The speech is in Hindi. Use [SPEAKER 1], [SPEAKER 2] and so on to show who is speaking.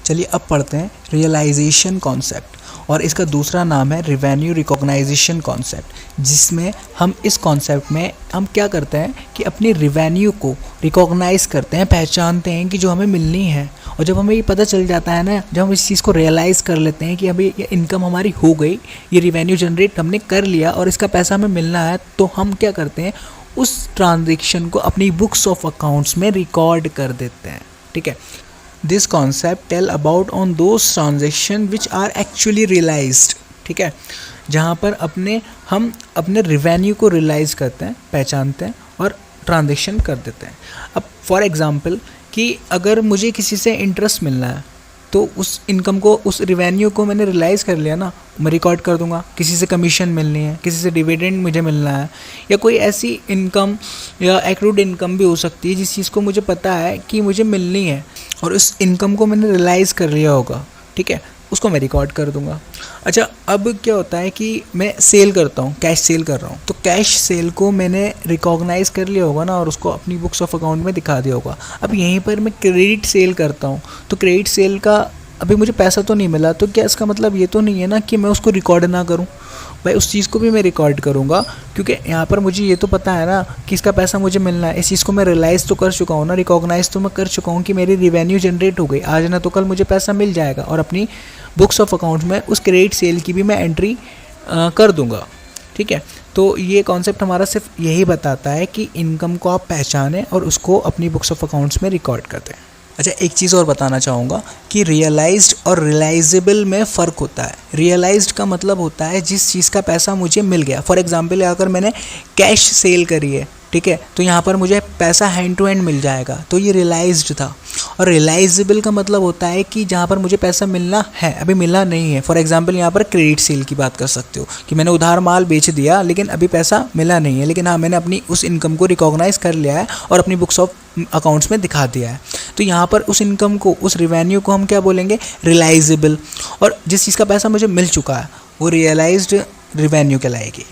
[SPEAKER 1] चलिए अब पढ़ते हैं रियलाइजेशन कॉन्सेप्ट, और इसका दूसरा नाम है रेवेन्यू रिकॉग्नाइजेशन कॉन्सेप्ट, जिसमें हम इस कॉन्सेप्ट में हम क्या करते हैं कि अपनी रेवेन्यू को रिकॉग्नाइज करते हैं, पहचानते हैं कि जो हमें मिलनी है। और जब हमें ये पता चल जाता है ना, जब हम इस चीज़ को रियलाइज़ कर लेते हैं कि अभी ये इनकम हमारी हो गई, ये रेवेन्यू जनरेट हमने कर लिया और इसका पैसा हमें मिलना है, तो हम क्या करते हैं, उस ट्रांजेक्शन को अपनी बुक्स ऑफ अकाउंट्स में रिकॉर्ड कर देते हैं। ठीक है, this concept tell about on those transaction which are actually realised. ठीक है, जहाँ पर हम अपने रेवेन्यू को रियलाइज़ करते हैं, पहचानते हैं और ट्रांजेक्शन कर देते हैं। अब फॉर एग्ज़ाम्पल कि अगर मुझे किसी से इंटरेस्ट मिलना है, तो उस इनकम को, उस रेवेन्यू को मैंने रियलाइज़ कर लिया ना, मैं रिकॉर्ड कर दूंगा। किसी से कमीशन मिलनी है, किसी से डिविडेंड मुझे मिलना है, या कोई ऐसी इनकम या एक्रूड इनकम भी हो सकती है जिस चीज़ को मुझे पता है कि मुझे मिलनी है और उस इनकम को मैंने रियलाइज़ कर लिया होगा। ठीक है, उसको मैं रिकॉर्ड कर दूंगा। अच्छा, अब क्या होता है कि मैं सेल करता हूँ, कैश सेल कर रहा हूँ, तो कैश सेल को मैंने रिकॉग्नाइज़ कर लिया होगा ना और उसको अपनी बुक्स ऑफ अकाउंट में दिखा दिया होगा। अब यहीं पर मैं क्रेडिट सेल करता हूँ, तो क्रेडिट सेल का अभी मुझे पैसा तो नहीं मिला, तो क्या इसका मतलब ये तो नहीं है ना कि मैं उसको रिकॉर्ड ना करूँ? भाई उस चीज़ को भी मैं रिकॉर्ड करूँगा, क्योंकि यहाँ पर मुझे ये तो पता है ना कि इसका पैसा मुझे मिलना है। इस चीज़ को मैं रियलाइज़ तो कर चुका हूँ ना, रिकॉग्नाइज़ तो मैं कर चुका हूँ कि मेरी रेवेन्यू जनरेट हो गई, आज ना तो कल मुझे पैसा मिल जाएगा और अपनी बुक्स ऑफ अकाउंट में उस क्रेडिट सेल की भी मैं एंट्री कर दूँगा। ठीक है, तो ये कॉन्सेप्ट हमारा सिर्फ यही बताता है कि इनकम को आप पहचानें और उसको अपनी बुक्स ऑफ अकाउंट्स में रिकॉर्ड कर दें। अच्छा, एक चीज़ और बताना चाहूँगा कि रियलाइज्ड और रियलाइजेबल में फ़र्क होता है। रियलाइज्ड का मतलब होता है जिस चीज़ का पैसा मुझे मिल गया। फॉर एग्जांपल अगर मैंने कैश सेल करी है, ठीक है, तो यहाँ पर मुझे पैसा हैंड टू हैंड मिल जाएगा, तो ये रियलाइज्ड था। और रियलाइजेबल का मतलब होता है कि जहाँ पर मुझे पैसा मिलना है, अभी मिला नहीं है। फॉर एग्जांपल यहाँ पर क्रेडिट सेल की बात कर सकते हो कि मैंने उधार माल बेच दिया लेकिन अभी पैसा मिला नहीं है, लेकिन हाँ मैंने अपनी उस इनकम को रिकॉग्नाइज़ कर लिया है और अपनी बुक्स ऑफ अकाउंट्स में दिखा दिया है। तो यहाँ पर उस इनकम को, उस रेवेन्यू को हम क्या बोलेंगे, रियलाइजेबल। और जिस चीज़ का पैसा मुझे मिल चुका है वो रियलाइज्ड रेवेन्यू कहलाएगी।